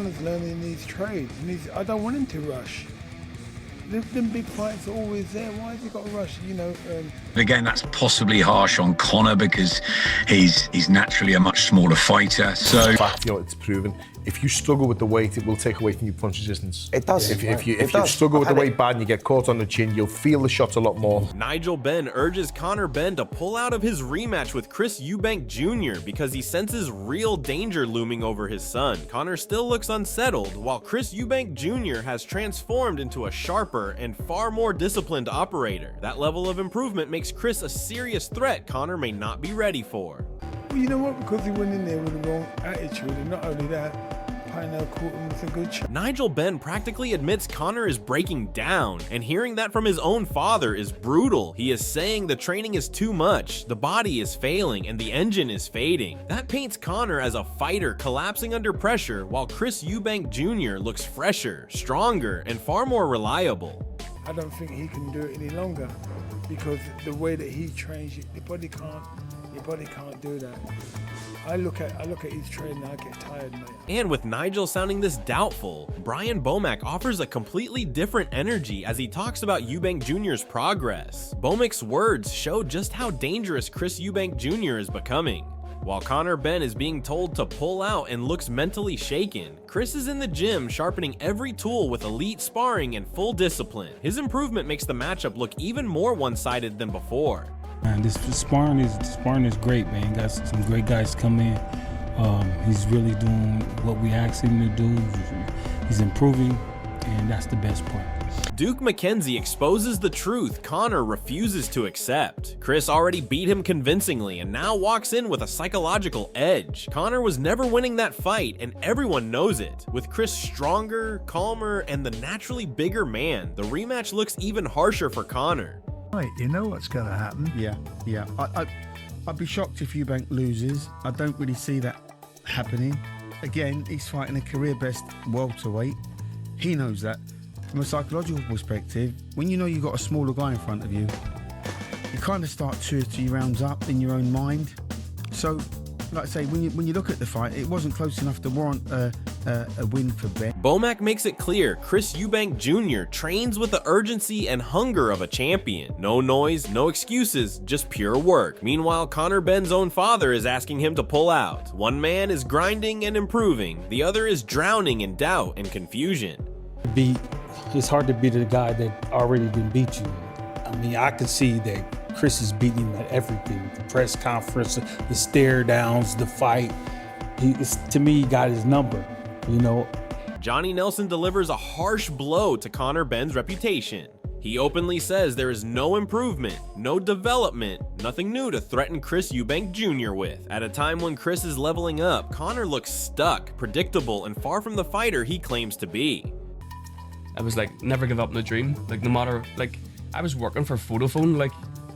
Conor's learning his trade, and I don't want him to rush. Them big fights are always there. Why has he got to rush? You know. Again, that's possibly harsh on Conor because he's naturally a much smaller fighter. So, in fact, you know, it's proven. If you struggle with the weight, it will take away from your punch resistance. It does. If you struggle with the weight bad and you get caught on the chin, you'll feel the shots a lot more. Nigel Benn urges Conor Benn to pull out of his rematch with Chris Eubank Jr. because he senses real danger looming over his son. Conor still looks unsettled, while Chris Eubank Jr. has transformed into a sharper and far more disciplined operator. That level of improvement makes Chris a serious threat Conor may not be ready for. Well, you know what? Because he went in there with the wrong attitude, and not only that, Pioneer caught him with a good shot. Nigel Benn practically admits Conor is breaking down, and hearing that from his own father is brutal. He is saying the training is too much, the body is failing, and the engine is fading. That paints Conor as a fighter collapsing under pressure, while Chris Eubank Jr. looks fresher, stronger, and far more reliable. I don't think he can do it any longer because the way that he trains, your body can't do that. I look at his training, I get tired, mate. And with Nigel sounding this doubtful, Brian Bomack offers a completely different energy as he talks about Eubank Jr.'s progress. Bomack's words show just how dangerous Chris Eubank Jr. is becoming. While Conor Benn is being told to pull out and looks mentally shaken, Chris is in the gym sharpening every tool with elite sparring and full discipline. His improvement makes the matchup look even more one-sided than before. Man, this sparring is great, man. Got some great guys come in. He's really doing what we asked him to do. He's improving, and that's the best part. Duke McKenzie exposes the truth Conor refuses to accept. Chris already beat him convincingly and now walks in with a psychological edge. Conor was never winning that fight, and everyone knows it. With Chris stronger, calmer, and the naturally bigger man, the rematch looks even harsher for Conor. Right, you know what's going to happen. Yeah. I'd be shocked if Eubank loses. I don't really see that happening. Again, he's fighting a career-best welterweight. He knows that. From a psychological perspective, when you know you've got a smaller guy in front of you, you kind of start 2 or 3 rounds up in your own mind. So, like I say, when you look at the fight, it wasn't close enough to warrant a win for Benn. Bomack makes it clear Chris Eubank Jr. trains with the urgency and hunger of a champion. No noise, no excuses, just pure work. Meanwhile, Conor Benn's own father is asking him to pull out. One man is grinding and improving, the other is drowning in doubt and confusion. It's hard to beat a guy that already didn't beat you. I mean, I could see that Chris is beating him at everything. The press conference, the stare downs, the fight. To me, he got his number, you know. Johnny Nelson delivers a harsh blow to Conor Benn's reputation. He openly says there is no improvement, no development, nothing new to threaten Chris Eubank Jr. with. At a time when Chris is leveling up, Conor looks stuck, predictable, and far from the fighter he claims to be. I was like, never give up on the dream. Like, no matter, like, I was working for Vodafone, like,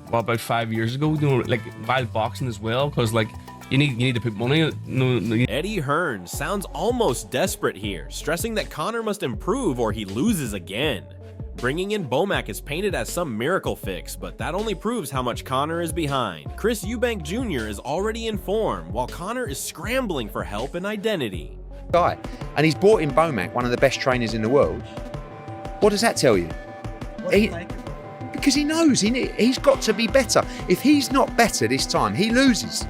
about 5 years ago, you know, like, while boxing as well, because, like, you need to put money. No. Eddie Hearn sounds almost desperate here, stressing that Conor must improve or he loses again. Bringing in Bomack is painted as some miracle fix, but that only proves how much Conor is behind. Chris Eubank Jr. is already in form, while Conor is scrambling for help and identity. And he's brought in Bomack, one of the best trainers in the world. What does that tell you? Because he knows he's got to be better. If he's not better this time, he loses.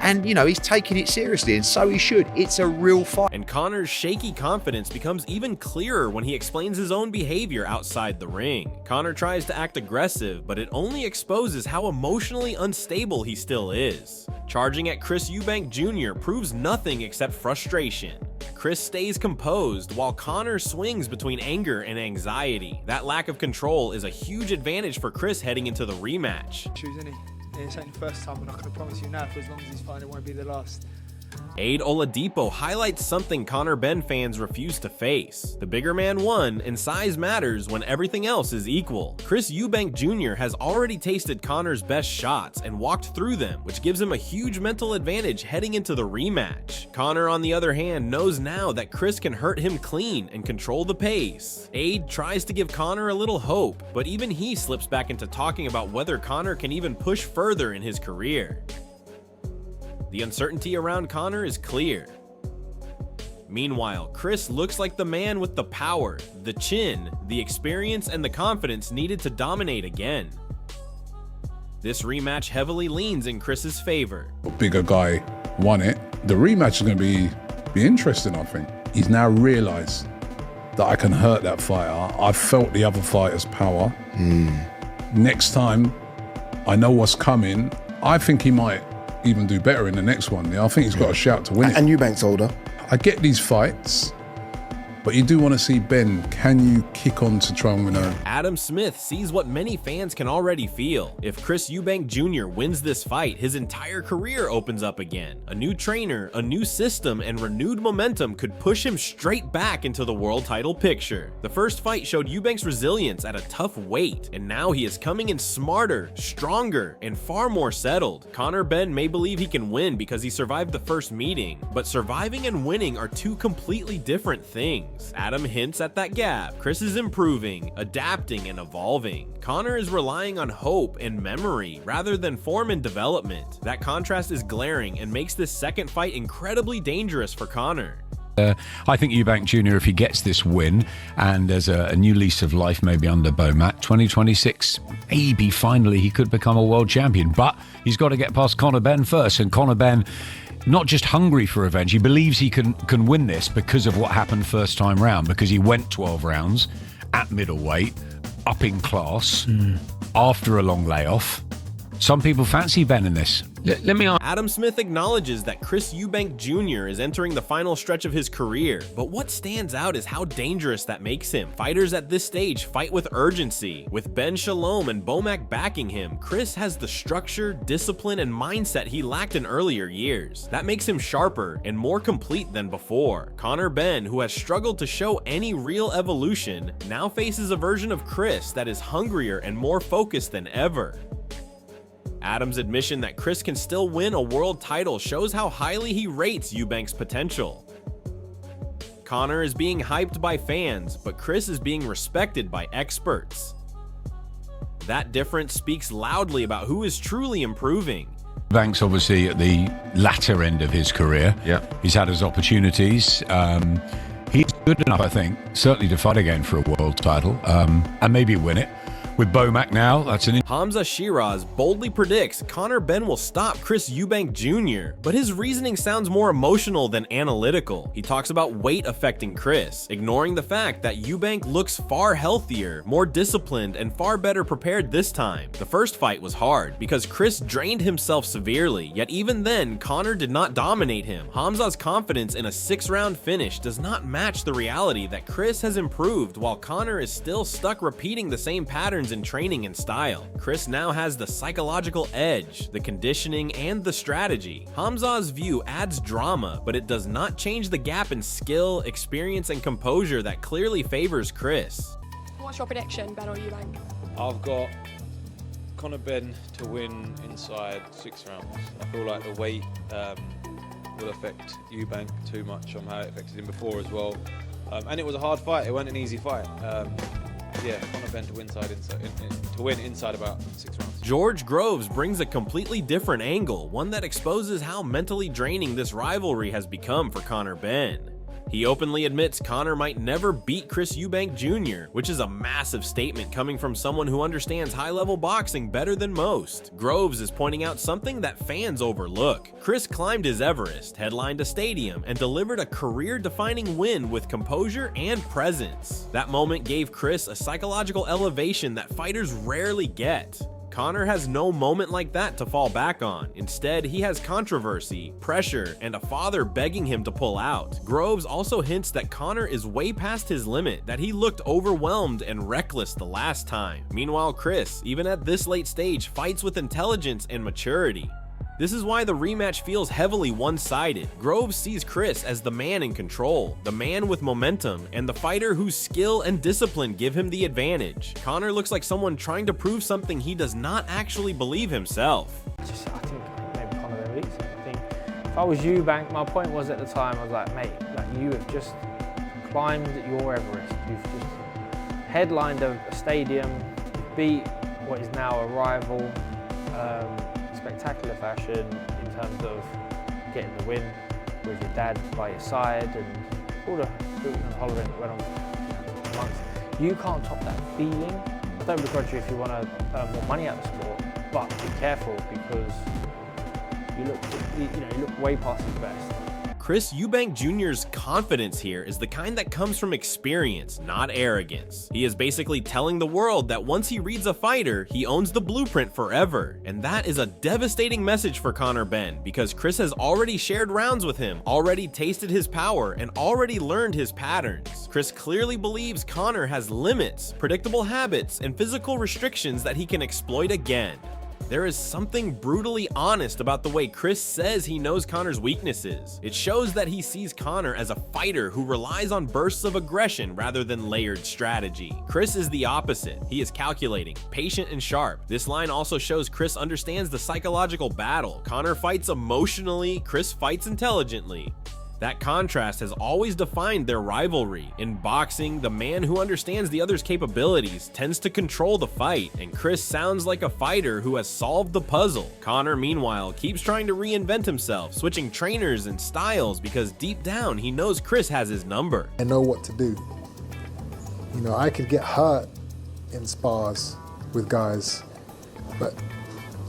And, you know, he's taking it seriously, and so he should. It's a real fight. And Conor's shaky confidence becomes even clearer when he explains his own behavior outside the ring. Conor tries to act aggressive, but it only exposes how emotionally unstable he still is. Charging at Chris Eubank Jr. proves nothing except frustration. Chris stays composed, while Conor swings between anger and anxiety. That lack of control is a huge advantage for Chris heading into the rematch. It's only the first time, I'm not going to promise you now, for as long as he's fine, it won't be the last. Aid Oladipo highlights something Conor Benn fans refuse to face. The bigger man won, and size matters when everything else is equal. Chris Eubank Jr. has already tasted Conor's best shots and walked through them, which gives him a huge mental advantage heading into the rematch. Conor, on the other hand, knows now that Chris can hurt him clean and control the pace. Aid tries to give Conor a little hope, but even he slips back into talking about whether Conor can even push further in his career. The uncertainty around Conor is clear. Meanwhile, Chris looks like the man with the power, the chin, the experience, and the confidence needed to dominate again. This rematch heavily leans in Chris's favor. A bigger guy won it. The rematch is going to be interesting, I think. He's now realised that I can hurt that fighter. I've felt the other fighter's power. Next time, I know what's coming. I think he might even do better in the next one. I think he's got a shout to win it. And Eubank's older. I get these fights, but you do want to see Ben. Can you kick on to try and win her? Adam Smith sees what many fans can already feel. If Chris Eubank Jr. wins this fight, his entire career opens up again. A new trainer, a new system, and renewed momentum could push him straight back into the world title picture. The first fight showed Eubank's resilience at a tough weight, and now he is coming in smarter, stronger, and far more settled. Conor Benn may believe he can win because he survived the first meeting, but surviving and winning are two completely different things. Adam hints at that gap. Chris is improving, adapting, and evolving. Conor is relying on hope and memory rather than form and development. That contrast is glaring and makes this second fight incredibly dangerous for Conor. I think Eubank Jr., if he gets this win and there's a new lease of life maybe under BOMBSHELL, 2026, maybe finally he could become a world champion. But he's got to get past Conor Benn first, and Conor Benn not just hungry for revenge, he believes he can win this because of what happened first time round, because he went 12 rounds at middleweight, up in class, after a long layoff. Some people fancy Ben in this. Let me ask. Adam Smith acknowledges that Chris Eubank Jr. is entering the final stretch of his career, but what stands out is how dangerous that makes him. Fighters at this stage fight with urgency. With Ben Shalom and Bomac backing him, Chris has the structure, discipline, and mindset he lacked in earlier years. That makes him sharper and more complete than before. Conor Benn, who has struggled to show any real evolution, now faces a version of Chris that is hungrier and more focused than ever. Adam's admission that Chris can still win a world title shows how highly he rates Eubank's potential. Conor is being hyped by fans, but Chris is being respected by experts. That difference speaks loudly about who is truly improving. Eubank's obviously at the latter end of his career. Yeah. He's had his opportunities. He's good enough, I think, certainly to fight again for a world title, and maybe win it. With Bomac now, that's an... Hamza Shiraz boldly predicts Conor Benn will stop Chris Eubank Jr., but his reasoning sounds more emotional than analytical. He talks about weight affecting Chris, ignoring the fact that Eubank looks far healthier, more disciplined, and far better prepared this time. The first fight was hard because Chris drained himself severely, yet even then, Conor did not dominate him. Hamza's confidence in a 6-round finish does not match the reality that Chris has improved while Conor is still stuck repeating the same patterns in training and style. Chris now has the psychological edge, the conditioning, and the strategy. Hamza's view adds drama, but it does not change the gap in skill, experience, and composure that clearly favors Chris. What's your prediction, Ben or Eubank? I've got Conor Benn to win inside 6 rounds. I feel like the weight will affect Eubank too much on how it affected him before as well. And it was a hard fight, it wasn't an easy fight. Yeah, Conor Benn to win inside about 6 rounds. George Groves brings a completely different angle, one that exposes how mentally draining this rivalry has become for Conor Benn. He openly admits Conor might never beat Chris Eubank Jr., which is a massive statement coming from someone who understands high-level boxing better than most. Groves is pointing out something that fans overlook. Chris climbed his Everest, headlined a stadium, and delivered a career-defining win with composure and presence. That moment gave Chris a psychological elevation that fighters rarely get. Conor has no moment like that to fall back on. Instead, he has controversy, pressure, and a father begging him to pull out. Groves also hints that Conor is way past his limit, that he looked overwhelmed and reckless the last time. Meanwhile, Chris, even at this late stage, fights with intelligence and maturity. This is why the rematch feels heavily one-sided. Groves sees Chris as the man in control, the man with momentum, and the fighter whose skill and discipline give him the advantage. Conor looks like someone trying to prove something he does not actually believe himself. I think maybe Conor beats him. I think if I was Eubank, my point was at the time, I was like, mate, like you have just climbed your Everest. You've just headlined a stadium, you've beat what is now a rival. Spectacular fashion in terms of getting the win with your dad by your side, and all the holiday that went on months. You can't top that feeling. I don't begrudge you if you want to earn more money out of the sport, but be careful because you look way past his best. Chris Eubank Jr.'s confidence here is the kind that comes from experience, not arrogance. He is basically telling the world that once he reads a fighter, he owns the blueprint forever. And that is a devastating message for Conor Benn, because Chris has already shared rounds with him, already tasted his power, and already learned his patterns. Chris clearly believes Conor has limits, predictable habits, and physical restrictions that he can exploit again. There is something brutally honest about the way Chris says he knows Conor's weaknesses. It shows that he sees Conor as a fighter who relies on bursts of aggression rather than layered strategy. Chris is the opposite. He is calculating, patient, and sharp. This line also shows Chris understands the psychological battle. Conor fights emotionally, Chris fights intelligently. That contrast has always defined their rivalry. In boxing, the man who understands the other's capabilities tends to control the fight, and Chris sounds like a fighter who has solved the puzzle. Conor, meanwhile, keeps trying to reinvent himself, switching trainers and styles because deep down he knows Chris has his number. I know what to do. You know, I could get hurt in spars with guys, but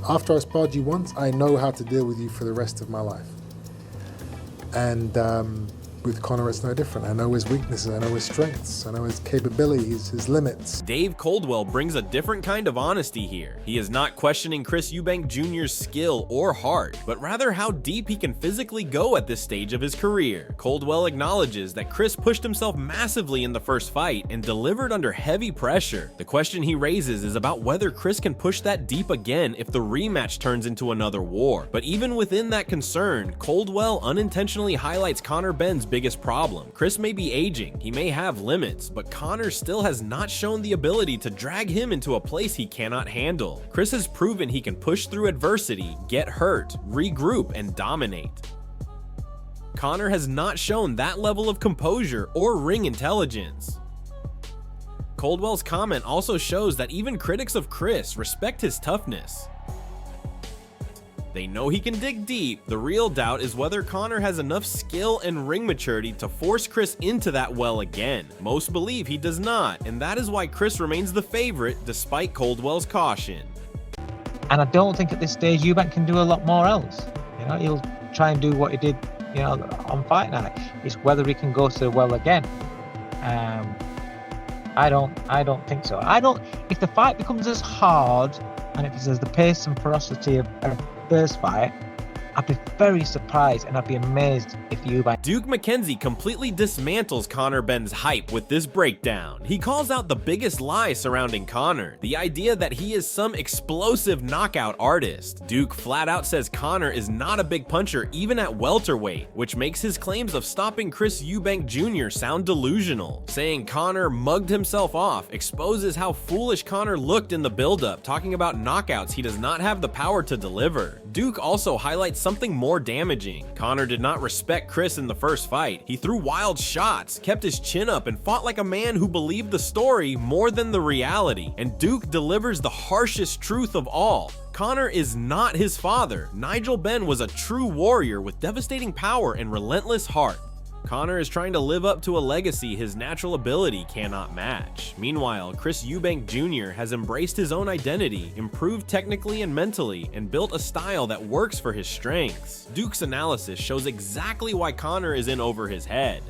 after I sparred you once, I know how to deal with you for the rest of my life. And with Conor, it's no different. I know his weaknesses, I know his strengths, I know his capabilities, his limits. Dave Coldwell brings a different kind of honesty here. He is not questioning Chris Eubank Jr.'s skill or heart, but rather how deep he can physically go at this stage of his career. Coldwell acknowledges that Chris pushed himself massively in the first fight and delivered under heavy pressure. The question he raises is about whether Chris can push that deep again if the rematch turns into another war. But even within that concern, Coldwell unintentionally highlights Conor Benn's biggest problem. Chris may be aging, he may have limits, but Conor still has not shown the ability to drag him into a place he cannot handle. Chris has proven he can push through adversity, get hurt, regroup, and dominate. Conor has not shown that level of composure or ring intelligence. Coldwell's comment also shows that even critics of Chris respect his toughness. They know he can dig deep. The real doubt is whether Conor has enough skill and ring maturity to force Chris into that well again. Most believe he does not, and that is why Chris remains the favorite despite Coldwell's caution. And I don't think at this stage Eubank can do a lot more else. You know, he'll try and do what he did, you know, on fight night. It's whether he can go to the well again. I don't think so. If the fight becomes as hard and if it has the pace and ferocity of first fight, I'd be very surprised and I'd be amazed if Eubank... Duke McKenzie completely dismantles Conor Benn's hype with this breakdown. He calls out the biggest lie surrounding Conor, the idea that he is some explosive knockout artist. Duke flat out says Conor is not a big puncher even at welterweight, which makes his claims of stopping Chris Eubank Jr. sound delusional. Saying Conor mugged himself off exposes how foolish Conor looked in the buildup, talking about knockouts he does not have the power to deliver. Duke also highlights something more damaging. Conor did not respect Chris in the first fight. He threw wild shots, kept his chin up, and fought like a man who believed the story more than the reality. And Duke delivers the harshest truth of all. Conor is not his father. Nigel Benn was a true warrior with devastating power and relentless heart. Conor is trying to live up to a legacy his natural ability cannot match. Meanwhile, Chris Eubank Jr. has embraced his own identity, improved technically and mentally, and built a style that works for his strengths. Duke's analysis shows exactly why Conor is in over his head.